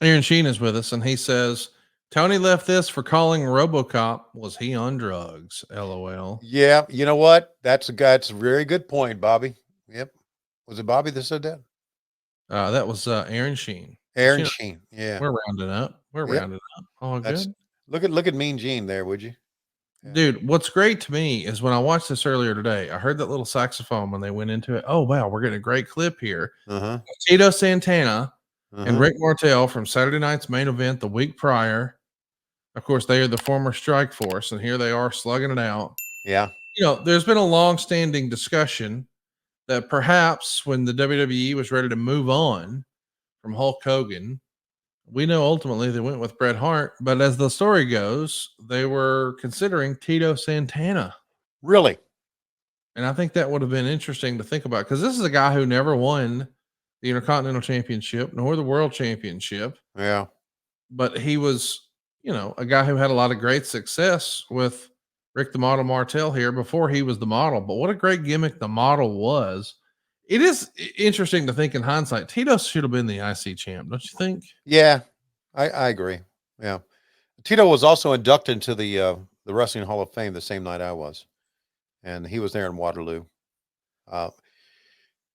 Aaron Sheen is with us, and he says Tony left this for calling RoboCop. Was he on drugs? LOL. Yeah, you know what? That's a very good point, Bobby. Yep. Was it Bobby that said that? That was Aaron Sheen. But, Aaron Sheen. Yeah. we're rounding up. We're Yep. rounding up. All That's good. look at Mean Gene there, would you? Yeah. Dude, what's great to me is when I watched this earlier today, I heard that little saxophone when they went into it. Oh, wow, we're getting a great clip here. Uh-huh. Tito Santana and Uh-huh. Rick Martel from Saturday night's main event the week prior. Of course, they are the former Strike Force, and here they are slugging it out. Yeah. There's been a long-standing discussion that perhaps when the WWE was ready to move on from Hulk Hogan, we know ultimately they went with Bret Hart, but as the story goes, they were considering Tito Santana. Really? And I think that would have been interesting to think about because this is a guy who never won the Intercontinental Championship nor the World Championship, Yeah. but he was, a guy who had a lot of great success with Rick the Model Martel here before he was the model. But what a great gimmick the model was. It is interesting to think in hindsight, Tito should have been the IC champ, don't you think? Yeah. I agree. Yeah. Tito was also inducted into the Wrestling Hall of Fame the same night I was. And he was there in Waterloo. Uh,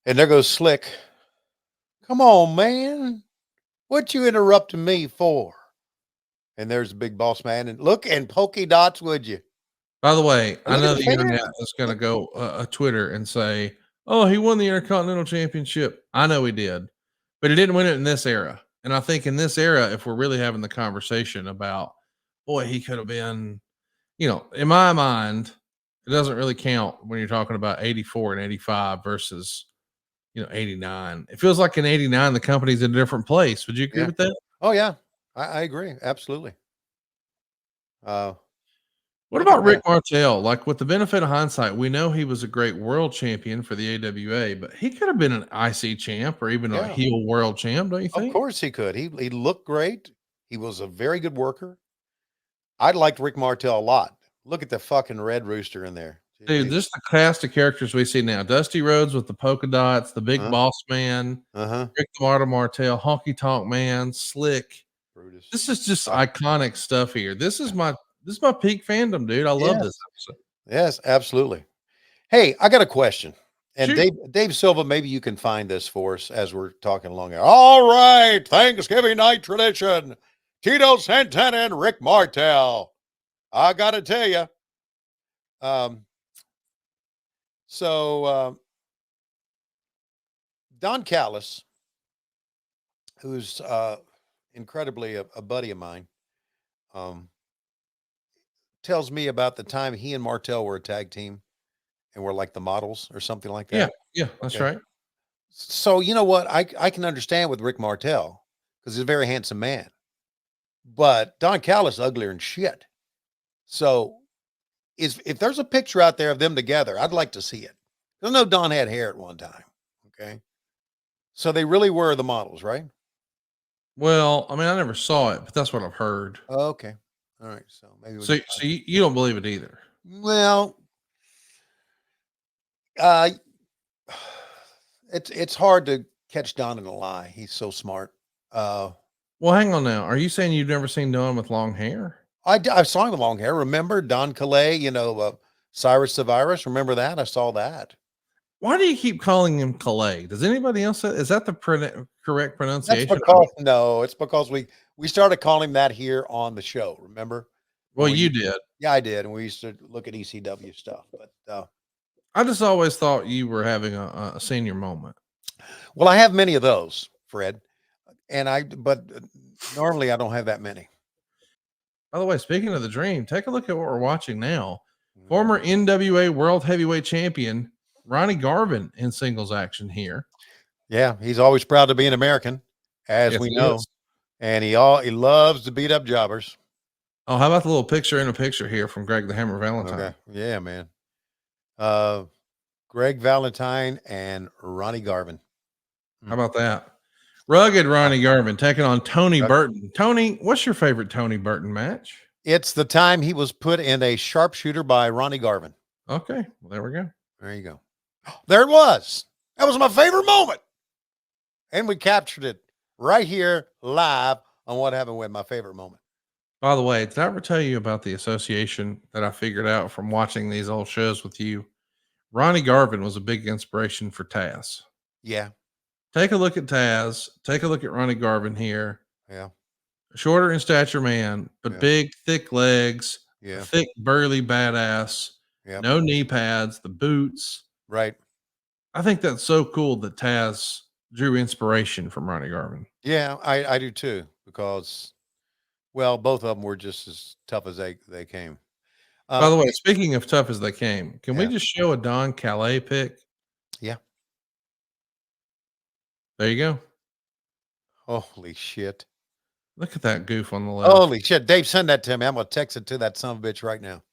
and there goes Slick. Come on, man. What you interrupting me for? And there's the big boss man. And look, and polka dots, would you? By the way, And I look know at the the internet fans. is going to go Twitter and say, "Oh, he won the Intercontinental Championship." I know he did, but he didn't win it in this era. And I think in this era, if we're really having the conversation about, boy, he could have been, in my mind, it doesn't really count when you're talking about 84 and 85 versus, 89. It feels like in 89, the company's in a different place. Would you agree Yeah. with that? Oh, yeah. I agree. Absolutely. Uh, What look at about Rick that. Martel? Like, with the benefit of hindsight, we know he was a great world champion for the AWA, but he could have been an IC champ or even a Yeah. heel world champ, don't you Of think? course he could. He looked great. He was a very good worker. I liked Rick Martel a lot. Look at the fucking red rooster in there. Dude, Jeez. just the cast of characters we see now. Dusty Rhodes with the polka dots, the big Uh-huh. boss man, Uh-huh. Rick the Martyr Martel, Honky Tonk Man, Slick. Brutus. This is just Uh, iconic stuff here. This is my peak fandom, dude. I love this yes. episode. Yes, absolutely. Hey, I got a question. And Shoot. Dave Silva, maybe you can find this for us as we're talking along here. All right, Thanksgiving night tradition. Tito Santana and Rick Martel. I got to tell you. Um, so Don Callis, who's incredibly a buddy of mine, um, tells me about the time he and Martel were a tag team and were like the models or something like Yeah, that. yeah, that's Okay. right. So you know what? I can understand with Rick Martel because he's a very handsome man. But Don Callis uglier than shit. So if there's a picture out there of them together, I'd like to see it. I know Don had hair at one time. Okay. So they really were the models, right? Well, I mean, I never saw it, but that's what I've heard. Okay. All right. So maybe we So, can so you don't believe it either? well, uh it's hard to catch Don in a lie. He's so smart. Uh Well, hang on now. Are you saying you've never seen Don with long hair? I saw him with long hair. Remember Don Calais, Cyrus the Virus? Remember that? I saw that. Why do you keep calling him Calais? Does anybody else say, is that the correct That's pronunciation? because no, it's because we started calling him that here on the show. Remember when Well, we? you did. Yeah, I did, and we used to look at ECW stuff. But I just always thought you were having a senior moment. well, I have many of those, Fred, but normally I don't have that many. By the way, speaking of the dream, take a look at what we're watching now. Mhm. Former NWA World Heavyweight Champion Ronnie Garvin in singles action here. Yeah, he's always proud to be an American, as Yes, we he know, is. and he loves to beat up jobbers. Oh, how about the little picture in a picture here from Greg the Hammer Okay, Valentine? yeah, man. Uh, Greg Valentine and Ronnie Garvin. How about that? Rugged Ronnie Garvin taking on Tony Uh, Burton. Tony, what's your favorite Tony Burton match? It's the time he was put in a sharpshooter by Ronnie Garvin. Okay, well, there we go. There you go. There it was. That was my favorite moment. And we captured it right here live on what happened with my favorite moment. By the way, did I ever tell you about the association that I figured out from watching these old shows with you? Ronnie Garvin was a big inspiration for Taz. Yeah. Take a look at Taz. Take a look at Ronnie Garvin here. Yeah. Shorter in stature man, but Yeah. big, thick legs, a Yeah. thick, burly badass, Yeah. no knee pads, the boots. Right. I think that's so cool that Taz drew inspiration from Ronnie Garvin. Yeah, I do too, because well, both of them were just as tough as they came. By the way, speaking of tough as they came, can we Yeah. just show a Don Callis pic? Yeah. There you go. Holy shit. Look at that goof on the left. Holy shit. Dave, send that to me. I'm gonna text it to that son of a bitch right now.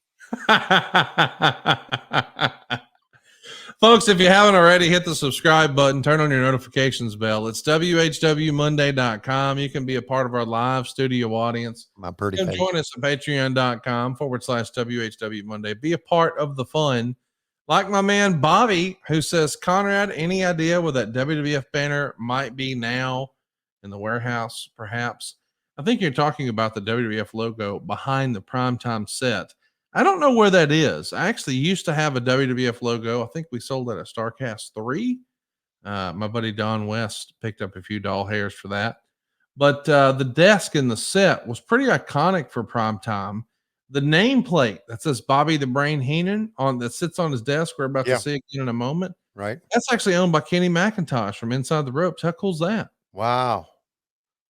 Folks, if you haven't already, hit the subscribe button, turn on your notifications bell. It's WHWMonday.com. You can be a part of our live studio audience. My pretty Come face. join us at patreon.com/WHW Monday. Be a part of the fun. Like my man Bobby, who says, Conrad, any idea where that WWF banner might be now in the warehouse, perhaps? I think you're talking about the WWF logo behind the primetime set. I don't know where that is. I actually used to have a WWF logo. I think we sold it at StarCast 3. My buddy Don West picked up a few doll hairs for that. But the desk in the set was pretty iconic for prime time. The nameplate that says Bobby the Brain Heenan on that sits on his desk, we're about to see again in a moment. Right. That's actually owned by Kenny McIntosh from Inside the Ropes. How cool is that? Wow.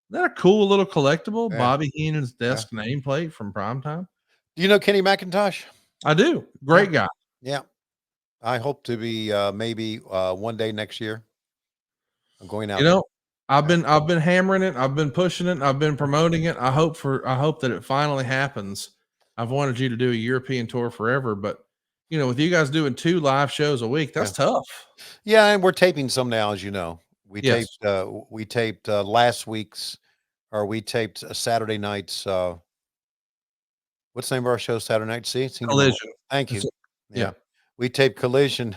Isn't that a cool little collectible? Yeah. Bobby Heenan's desk nameplate from primetime. Do you know Kenny McIntosh? I do. Great guy. Yeah. I hope to be maybe one day next year. I'm going out. You know, I've been hammering it. I've been pushing it. I've been promoting it. I hope that it finally happens. I've wanted you to do a European tour forever, but you know, with you guys doing 2 live shows a week, that's tough. Yeah, and we're taping some now, as you know. We Yes. taped last week's, or we taped Saturday night's what's the name of our show Saturday night? See? Collision. Thank you. Yeah. We taped Collision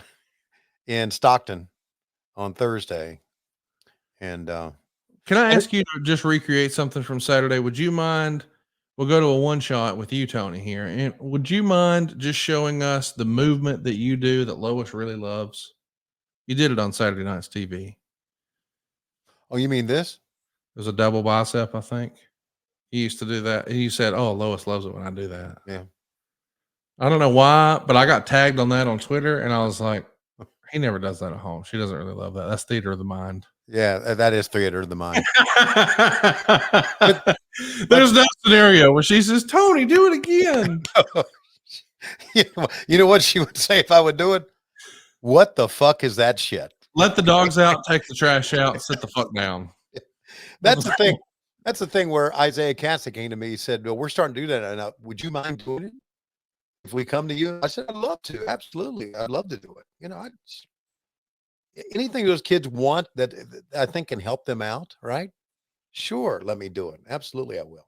in Stockton on Thursday. And Can I ask you to just recreate something from Saturday? Would you mind? We'll go to a one shot with you, Tony, here. And would you mind just showing us the movement that you do that Lois really loves? You did it on Saturday night's TV. oh, you mean this? It was a double bicep, I think. He used to do that. He said, "Oh, Lois loves it when I do that." Yeah. I don't know why, but I got tagged on that on Twitter, and I was like, "He never does that at home. She doesn't really love that. That's theater of the mind." Yeah, that is theater of the mind. There's no scenario where she says, "Tony, do it again." You know what she would say if I would do it? What the fuck is that shit? Let the dogs out, take the trash out, sit the fuck down. That's the thing. That's the thing where Isaiah Cassick came to me. He said, "Well, we're starting to do that. And would you mind doing it if we come to you?" I said, "I'd love to. Absolutely, I'd love to do it. You know, anything those kids want that I think can help them out, right? Sure, let me do it. Absolutely, I will."